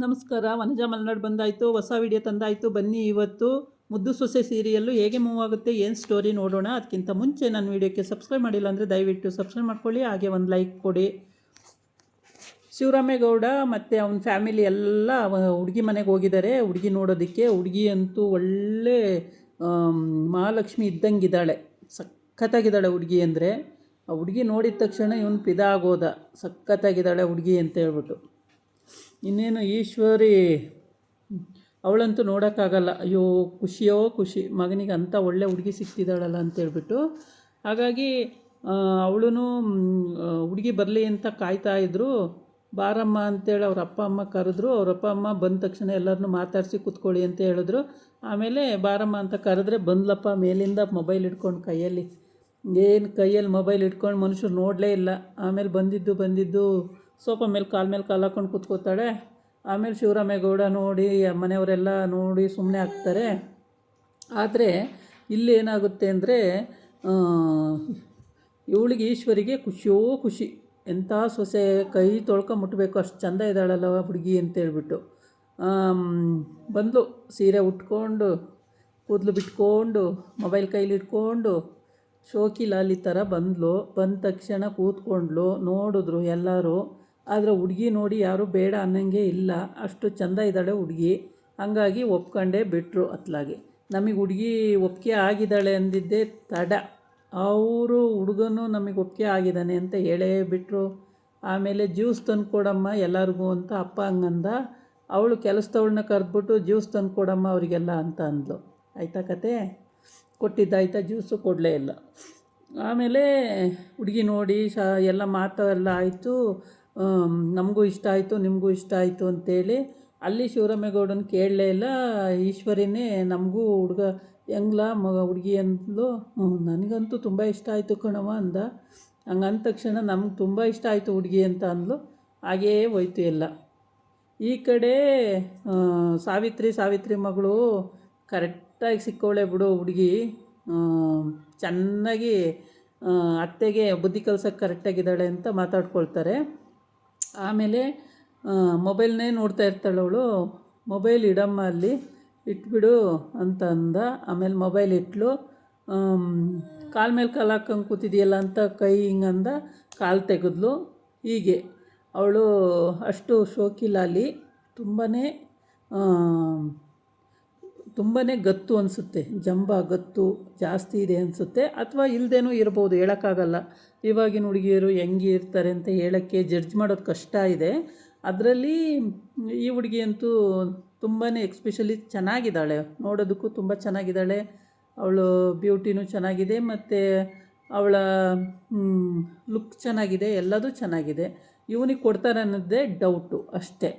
ನಮಸ್ಕಾರ. ವನಜಾ ಮಲ್ನಾಡ್ ಬಂದಾಯಿತು, ಹೊಸ ವಿಡಿಯೋ ತಂದಾಯಿತು. ಬನ್ನಿ ಇವತ್ತು ಮುದ್ದು ಸೊಸೆ ಸೀರಿಯಲ್ಲು ಹೇಗೆ ಮೂವ್ ಆಗುತ್ತೆ, ಏನು ಸ್ಟೋರಿ ನೋಡೋಣ. ಅದಕ್ಕಿಂತ ಮುಂಚೆ ನನ್ನ ವಿಡಿಯೋಕ್ಕೆ ಸಬ್ಸ್ಕ್ರೈಬ್ ಮಾಡಿಲ್ಲ ಅಂದರೆ ದಯವಿಟ್ಟು ಸಬ್ಸ್ಕ್ರೈಬ್ ಮಾಡ್ಕೊಳ್ಳಿ, ಹಾಗೆ ಒಂದು ಲೈಕ್ ಕೊಡಿ. ಶಿವರಾಮೇಗೌಡ ಮತ್ತು ಅವನ ಫ್ಯಾಮಿಲಿ ಎಲ್ಲ ಹುಡುಗಿ ಮನೆಗೆ ಹೋಗಿದ್ದಾರೆ ಹುಡುಗಿ ನೋಡೋದಕ್ಕೆ. ಹುಡುಗಿ ಅಂತೂ ಒಳ್ಳೆ ಮಹಾಲಕ್ಷ್ಮಿ ಇದ್ದಂಗಿದ್ದಾಳೆ, ಸಖತ್ತಾಗಿದ್ದಾಳೆ ಹುಡುಗಿ ಅಂದರೆ. ಆ ಹುಡುಗಿ ನೋಡಿದ ತಕ್ಷಣ ಇವನು ಪಿದಾಗೋದ, ಸಖತ್ತಾಗಿದ್ದಾಳೆ ಹುಡುಗಿ ಅಂತ ಹೇಳ್ಬಿಟ್ಟು. ಇನ್ನೇನು ಈಶ್ವರಿ ಅವಳಂತೂ ನೋಡೋಕ್ಕಾಗಲ್ಲ. ಅಯ್ಯೋ ಖುಷಿಯೋ ಖುಷಿ, ಮಗನಿಗೆ ಅಂಥ ಒಳ್ಳೆ ಹುಡುಗಿ ಸಿಗ್ತಿದ್ದಾಳಲ್ಲ ಅಂತೇಳ್ಬಿಟ್ಟು. ಹಾಗಾಗಿ ಅವಳು ಹುಡುಗಿ ಬರಲಿ ಅಂತ ಕಾಯ್ತಾಯಿದ್ರು. ಬಾರಮ್ಮ ಅಂತೇಳಿ ಅವ್ರ ಅಪ್ಪ ಅಮ್ಮ ಕರೆದ್ರು. ಅವ್ರ ಅಪ್ಪ ಅಮ್ಮ ಬಂದ ತಕ್ಷಣ ಎಲ್ಲರನ್ನೂ ಮಾತಾಡಿಸಿ ಕೂತ್ಕೊಳ್ಳಿ ಅಂತ ಹೇಳಿದ್ರು. ಆಮೇಲೆ ಬಾರಮ್ಮ ಅಂತ ಕರೆದ್ರೆ ಬಂದ್ಲಪ್ಪ ಮೇಲಿಂದ ಮೊಬೈಲ್ ಇಟ್ಕೊಂಡು ಕೈಯಲ್ಲಿ. ಕೈಯಲ್ಲಿ ಮೊಬೈಲ್ ಇಟ್ಕೊಂಡು ಮನುಷ್ಯರು ನೋಡಲೇ ಇಲ್ಲ. ಆಮೇಲೆ ಬಂದಿದ್ದು ಸೋಫಾ ಮೇಲೆ ಕಾಲು ಹಾಕ್ಕೊಂಡು ಕೂತ್ಕೋತಾಳೆ. ಆಮೇಲೆ ಶಿವರಾಮೇಗೌಡ ನೋಡಿ, ಮನೆಯವರೆಲ್ಲ ನೋಡಿ ಸುಮ್ಮನೆ ಆಗ್ತಾರೆ. ಆದರೆ ಇಲ್ಲೇನಾಗುತ್ತೆ ಅಂದರೆ ಇವಳಿಗೆ ಈಶ್ವರಿಗೆ ಖುಷಿಯೋ ಖುಷಿ, ಎಂಥ ಸೊಸೆ, ಕೈ ಮುಟ್ಟಬೇಕು ಅಷ್ಟು ಚೆಂದ ಇದ್ದಾಳಲ್ಲ ಹುಡುಗಿ ಅಂತೇಳ್ಬಿಟ್ಟು. ಬಂದು ಸೀರೆ ಉಟ್ಕೊಂಡು, ಕೂದಲು ಬಿಟ್ಕೊಂಡು, ಮೊಬೈಲ್ ಕೈಲಿ ಇಟ್ಕೊಂಡು ಶೋಕಿ ಲಾಲಿ ಥರ ಬಂದಳು. ಬಂದ ತಕ್ಷಣ ಕೂತ್ಕೊಂಡ್ಲು. ನೋಡಿದ್ರು ಎಲ್ಲರೂ. ಆದರೆ ಹುಡುಗಿ ನೋಡಿ ಯಾರೂ ಬೇಡ ಅನ್ನೋಂಗೆ ಇಲ್ಲ, ಅಷ್ಟು ಚೆಂದ ಇದ್ದಾಳೆ ಹುಡುಗಿ. ಹಾಗಾಗಿ ಒಪ್ಕೊಂಡೇ ಬಿಟ್ಟರು ಅತ್ಲಾಗೆ. ನಮಗೆ ಹುಡುಗಿ ಒಪ್ಪಿಗೆ ಆಗಿದ್ದಾಳೆ ಅಂದಿದ್ದೆ ತಡ. ಅವರು ಹುಡುಗನು ನಮಗೆ ಒಪ್ಪಿಗೆ ಆಗಿದ್ದಾನೆ ಅಂತ ಹೇಳೇ ಬಿಟ್ಟರು. ಆಮೇಲೆ ಜ್ಯೂಸ್ ತಂದು ಕೊಡಮ್ಮ ಎಲ್ಲರಿಗೂ ಅಂತ ಅಪ್ಪ ಹಂಗಂದ. ಅವಳು ಕೆಲಸದವಳನ್ನ ಕರೆದ್ಬಿಟ್ಟು ಜ್ಯೂಸ್ ತಂದು ಕೊಡಮ್ಮ ಅವರಿಗೆಲ್ಲ ಅಂತ ಅಂದ್ಲು. ಆಯಿತಾ ಕತೆ, ಕೊಟ್ಟಿದ್ದಾಯ್ತಾ ಜ್ಯೂಸು, ಕೊಡಲೇ ಇಲ್ಲ. ಆಮೇಲೆ ಹುಡುಗಿ ನೋಡಿ ಎಲ್ಲ ಮಾತು ಎಲ್ಲ ಆಯಿತು. ನಮಗೂ ಇಷ್ಟ ಆಯಿತು, ನಿಮಗೂ ಇಷ್ಟ ಆಯಿತು ಅಂತೇಳಿ ಅಲ್ಲಿ ಶಿವರಾಮೇಗೌಡನ ಕೇಳಲೇ ಇಲ್ಲ. ಈಶ್ವರಿನೇ ನಮಗೂ ಹುಡುಗ ಹೆಂಗ್ಲ ಹುಡುಗಿ ಅಂದ್ಲು. ನನಗಂತೂ ತುಂಬ ಇಷ್ಟ ಆಯಿತು ಕಣವ ಅಂದ. ಹಂಗಂದ ತಕ್ಷಣ ನಮ್ಗೆ ತುಂಬ ಇಷ್ಟ ಆಯಿತು ಹುಡುಗಿ ಅಂತ ಅಂದ್ಲು. ಹಾಗೇ ಹೋಯ್ತು ಎಲ್ಲ. ಈ ಕಡೆ ಸಾವಿತ್ರಿ ಮಗಳು ಕರೆಕ್ಟಾಗಿ ಸಿಕ್ಕವಳೆ ಬಿಡು ಹುಡುಗಿ. ಚೆನ್ನಾಗಿ ಅತ್ತೆಗೆ ಬುದ್ಧಿ ಕಲ್ಸೋಕ್ಕೆ ಕರೆಕ್ಟಾಗಿದ್ದಾಳೆ ಅಂತ ಮಾತಾಡ್ಕೊಳ್ತಾರೆ. ಆಮೇಲೆ ಮೊಬೈಲ್ನೇ ನೋಡ್ತಾ ಇರ್ತಾಳೆ ಅವಳು. ಮೊಬೈಲ್ ಇಡಮ್ಮ ಅಲ್ಲಿ ಇಟ್ಬಿಡು ಅಂತ ಅಂದ. ಆಮೇಲೆ ಮೊಬೈಲ್ ಇಟ್ಲು. ಕಾಲು ಮೇಲೆ ಕಾಲು ಹಾಕ್ಕೊಂಡು ಕೂತಿದೆಯಲ್ಲ ಅಂತ ಕೈ ಹಿಂಗಂದ, ಕಾಲು ತೆಗೆದ್ಲು. ಹೀಗೆ ಅವಳು ಅಷ್ಟು ಶೋಕಿಲಾಲಿ, ತುಂಬಾ ಗತ್ತು ಅನಿಸುತ್ತೆ. ಜಂಬ ಗತ್ತು ಜಾಸ್ತಿ ಇದೆ ಅನಿಸುತ್ತೆ, ಅಥವಾ ಇಲ್ಲದೇನೂ ಇರ್ಬೋದು, ಹೇಳೋಕ್ಕಾಗಲ್ಲ. ಇವಾಗಿನ ಹುಡುಗಿಯರು ಹೆಂಗೆ ಇರ್ತಾರೆ ಅಂತ ಹೇಳೋಕ್ಕೆ, ಜಡ್ಜ್ ಮಾಡೋದು ಕಷ್ಟ ಇದೆ. ಅದರಲ್ಲಿ ಈ ಹುಡುಗಿ ಅಂತೂ ತುಂಬಾ ಎಕ್ಸ್ಪೆಷಲಿ ಚೆನ್ನಾಗಿದ್ದಾಳೆ, ನೋಡೋದಕ್ಕೂ ತುಂಬ ಚೆನ್ನಾಗಿದ್ದಾಳೆ. ಅವಳು ಬ್ಯೂಟಿನೂ ಚೆನ್ನಾಗಿದೆ, ಮತ್ತು ಅವಳ ಲುಕ್ ಚೆನ್ನಾಗಿದೆ, ಎಲ್ಲದೂ ಚೆನ್ನಾಗಿದೆ. ಇವನಿಗೆ ಕೊಡ್ತಾರೆ ಅನ್ನೋದೇ ಡೌಟು ಅಷ್ಟೇ.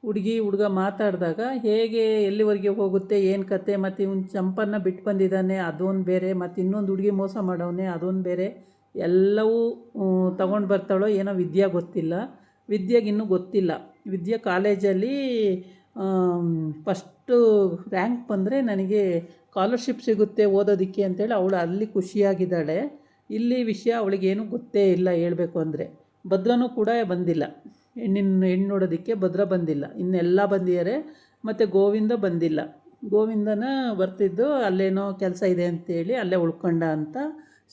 ಹುಡುಗ ಮಾತಾಡಿದಾಗ ಹೇಗೆ ಎಲ್ಲಿವರೆಗೆ ಹೋಗುತ್ತೆ, ಏನು ಕತೆ, ಮತ್ತು ಇವನು ಚಂಪನ್ನ ಬಿಟ್ಟು ಬಂದಿದ್ದಾನೆ ಅದೊಂದು ಬೇರೆ, ಮತ್ತು ಇನ್ನೊಂದು ಹುಡುಗಿ ಮೋಸ ಮಾಡವನೇ ಅದೊಂದು ಬೇರೆ. ಎಲ್ಲವೂ ತಗೊಂಡು ಬರ್ತಾಳೋ ಏನೋ ವಿದ್ಯಾ ಗೊತ್ತಿಲ್ಲ. ವಿದ್ಯಾಗಿನ್ನೂ ಗೊತ್ತಿಲ್ಲ. ವಿದ್ಯಾ ಕಾಲೇಜಲ್ಲಿ ಫಸ್ಟು ರ್ಯಾಂಕ್ ಬಂದರೆ ನನಗೆ ಸ್ಕಾಲರ್ಶಿಪ್ ಸಿಗುತ್ತೆ ಓದೋದಕ್ಕೆ ಅಂತೇಳಿ ಅವಳು ಅಲ್ಲಿ ಖುಷಿಯಾಗಿದ್ದಾಳೆ. ಇಲ್ಲಿ ವಿಷಯ ಅವಳಿಗೇನು ಗೊತ್ತೇ ಇಲ್ಲ ಹೇಳಬೇಕು ಅಂದರೆ. ಭದ್ರನೂ ಕೂಡ ಬಂದಿಲ್ಲ, ಹೆಣ್ಣು ನೋಡೋದಕ್ಕೆ ಭದ್ರ ಬಂದಿಲ್ಲ. ಇನ್ನೆಲ್ಲ ಬಂದಿದ್ದಾರೆ, ಮತ್ತು ಗೋವಿಂದ ಬಂದಿಲ್ಲ. ಗೋವಿಂದನ ಬರ್ತಿದ್ದು ಅಲ್ಲೇನೋ ಕೆಲಸ ಇದೆ ಅಂತೇಳಿ ಅಲ್ಲೇ ಉಳ್ಕೊಂಡ ಅಂತ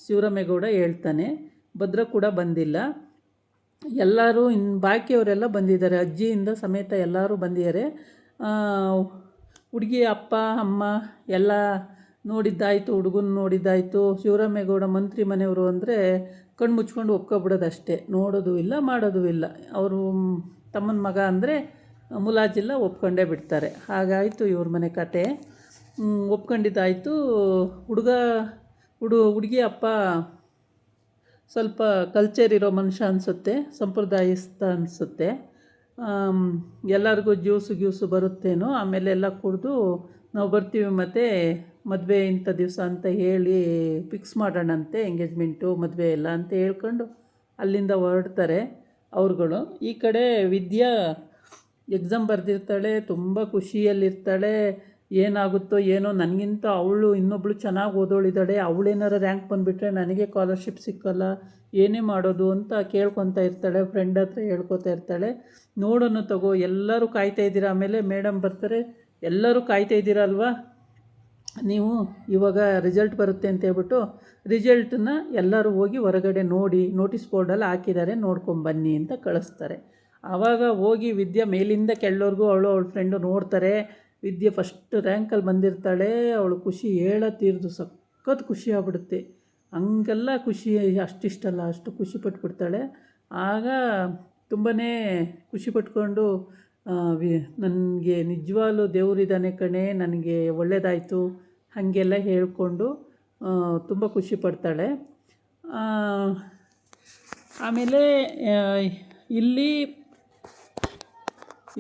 ಶಿವರಾಮೇಗೌಡ ಹೇಳ್ತಾನೆ. ಭದ್ರ ಕೂಡ ಬಂದಿಲ್ಲ. ಎಲ್ಲರೂ ಬಾಕಿಯವರೆಲ್ಲ ಬಂದಿದ್ದಾರೆ, ಅಜ್ಜಿಯಿಂದ ಸಮೇತ ಎಲ್ಲರೂ ಬಂದಿದ್ದಾರೆ. ಹುಡುಗಿ ಅಪ್ಪ ಅಮ್ಮ ಎಲ್ಲ ನೋಡಿದ್ದಾಯಿತು, ಹುಡುಗನ ನೋಡಿದ್ದಾಯಿತು. ಶಿವರಾಮೇಗೌಡ ಮಂತ್ರಿ ಮನೆಯವರು ಅಂದರೆ ಕಣ್ಣು ಮುಚ್ಕೊಂಡು ಒಪ್ಕೊಬಿಡೋದು ಅಷ್ಟೇ, ನೋಡೋದು ಇಲ್ಲ ಮಾಡೋದು ಇಲ್ಲ. ಅವರು ತಮ್ಮನ ಮಗ ಅಂದರೆ ಮುಲಾಜಿಲ್ಲ, ಒಪ್ಕೊಂಡೇ ಬಿಡ್ತಾರೆ. ಹಾಗಾಯಿತು ಇವ್ರ ಮನೆ ಕತೆ. ಒಪ್ಕೊಂಡಿದ್ದಾಯಿತು. ಹುಡುಗಿ ಅಪ್ಪ ಸ್ವಲ್ಪ ಕಲ್ಚರ್ ಇರೋ ಮನುಷ್ಯ ಅನಿಸುತ್ತೆ, ಸಂಪ್ರದಾಯಸ್ಥ ಅನಿಸುತ್ತೆ. ಎಲ್ಲರಿಗೂ ಜ್ಯೂಸು ಬರುತ್ತೇನೋ. ಆಮೇಲೆ ಎಲ್ಲ ಕುಡಿದು ನಾವು ಬರ್ತೀವಿ, ಮತ್ತು ಮದುವೆ ಇಂಥ ದಿವಸ ಅಂತ ಹೇಳಿ ಫಿಕ್ಸ್ ಮಾಡೋಣಂತೆ, ಎಂಗೇಜ್ಮೆಂಟು ಮದುವೆ ಎಲ್ಲ ಅಂತ ಹೇಳ್ಕೊಂಡು ಅಲ್ಲಿಂದ ಹೊರಡ್ತಾರೆ ಅವ್ರುಗಳು. ಈ ಕಡೆ ವಿದ್ಯಾ ಎಕ್ಸಾಮ್ ಬರೆದಿರ್ತಾಳೆ, ತುಂಬ ಖುಷಿಯಲ್ಲಿರ್ತಾಳೆ. ಏನಾಗುತ್ತೋ ಏನೋ, ನನಗಿಂತ ಅವಳು ಇನ್ನೊಬ್ಳು ಚೆನ್ನಾಗಿ ಓದೋಳಿದ್ದಾಳೆ, ಅವಳೇನಾರ ರ್ಯಾಂಕ್ ಬಂದುಬಿಟ್ರೆ ನನಗೆ ಸ್ಕಾಲರ್ಶಿಪ್ ಸಿಕ್ಕಲ್ಲ, ಏನೇ ಮಾಡೋದು ಅಂತ ಕೇಳ್ಕೊತಾ ಇರ್ತಾಳೆ, ಫ್ರೆಂಡ್ ಹತ್ರ ಹೇಳ್ಕೊತಾ ಇರ್ತಾಳೆ. ನೋಡೋಣ ತಗೋ, ಎಲ್ಲರೂ ಕಾಯ್ತಾ ಇದ್ದೀರಾ, ಆಮೇಲೆ ಮೇಡಮ್ ಬರ್ತಾರೆ, ಎಲ್ಲರೂ ಕಾಯ್ತಾ ಇದ್ದೀರಾ ಅಲ್ವಾ, ನೀವು ಇವಾಗ ರಿಸಲ್ಟ್ ಬರುತ್ತೆ ಅಂತ ಹೇಳ್ಬಿಟ್ಟು ರಿಸಲ್ಟನ್ನ ಎಲ್ಲರೂ ಹೋಗಿ ಹೊರಗಡೆ ನೋಡಿ, ನೋಟಿಸ್ ಬೋರ್ಡಲ್ಲಿ ಹಾಕಿದ್ದಾರೆ, ನೋಡ್ಕೊಂಬನ್ನಿ ಅಂತ ಕಳಿಸ್ತಾರೆ. ಆವಾಗ ಹೋಗಿ ವಿದ್ಯಾ ಮೇಲಿಂದ ಕೆಳವರೆಗೂ ಅವಳ ಫ್ರೆಂಡು ನೋಡ್ತಾರೆ. ವಿದ್ಯೆ ಫಸ್ಟ್ ರ್ಯಾಂಕಲ್ಲಿ ಬಂದಿರ್ತಾಳೆ, ಅವಳು ಖುಷಿ ತೀರ್ದು ಸಖತ್ ಖುಷಿ ಆಗ್ಬಿಡುತ್ತೆ. ಹಂಗೆಲ್ಲ ಖುಷಿ ಅಷ್ಟಿಷ್ಟಲ್ಲ, ಅಷ್ಟು ಖುಷಿ ಪಟ್ಬಿಡ್ತಾಳೆ. ಆಗ ತುಂಬಾ ಖುಷಿ ಪಟ್ಕೊಂಡು ನನಗೆ ನಿಜವಾಗ್ಲೂ ದೇವರಿದ್ದಾನೆ ಕಣೆ, ನನಗೆ ಒಳ್ಳೆಯದಾಯಿತು ಹಾಗೆಲ್ಲ ಹೇಳಿಕೊಂಡು ತುಂಬ ಖುಷಿ ಪಡ್ತಾಳೆ. ಆಮೇಲೆ ಇಲ್ಲಿ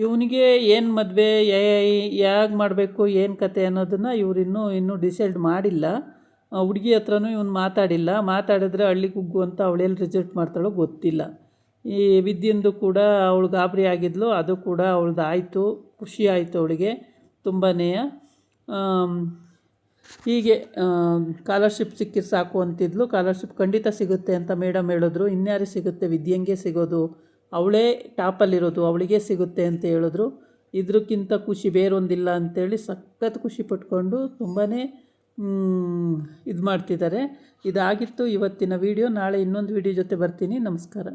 ಇವನಿಗೆ ಏನು ಮದುವೆ ಹೇಗೆ ಮಾಡಬೇಕು, ಏನು ಕತೆ ಅನ್ನೋದನ್ನು ಇನ್ನೂ ಡಿಸೈಡ್ ಮಾಡಿಲ್ಲ. ಹುಡುಗಿ ಹತ್ರನೂ ಇವನು ಮಾತಾಡಿದ್ರೆ ಹಳ್ಳಿ ಗುಗ್ಗು ಅಂತ ಅವಳೆಲ್ಲಿ ರಿಜೆಕ್ಟ್ ಮಾಡ್ತಾಳೋ ಗೊತ್ತಿಲ್ಲ. ಈ ವಿದ್ಯೆಂದು ಕೂಡ ಅವಳು ಗಾಬರಿ ಆಗಿದ್ಲು, ಅದು ಕೂಡ ಅವಳದು ಆಯಿತು, ಖುಷಿ ಆಯಿತು ಅವಳಿಗೆ ತುಂಬಾ. ಹೀಗೆ ಸ್ಕಾಲರ್ಶಿಪ್ ಸಿಕ್ಕಿದ್ರೆ ಸಾಕು ಅಂತಿದ್ಲು. ಸ್ಕಾಲರ್ಶಿಪ್ ಖಂಡಿತ ಸಿಗುತ್ತೆ ಅಂತ ಮೇಡಮ್ ಹೇಳಿದ್ರು. ಇನ್ಯಾರಿಗೆ ಸಿಗುತ್ತೆ, ವಿದ್ಯಂಗೆ ಸಿಗೋದು, ಅವಳೇ ಟಾಪಲ್ಲಿರೋದು, ಅವಳಿಗೆ ಸಿಗುತ್ತೆ ಅಂತ ಹೇಳಿದ್ರು. ಇದಕ್ಕಿಂತ ಖುಷಿ ಬೇರೊಂದಿಲ್ಲ ಅಂಥೇಳಿ ಸಖತ್ ಖುಷಿ ಪಟ್ಕೊಂಡು ತುಂಬಾ ಇದು ಮಾಡ್ತಿದ್ದಾರೆ. ಇದಾಗಿತ್ತು ಇವತ್ತಿನ ವಿಡಿಯೋ. ನಾಳೆ ಇನ್ನೊಂದು ವಿಡಿಯೋ ಜೊತೆ ಬರ್ತೀನಿ. ನಮಸ್ಕಾರ.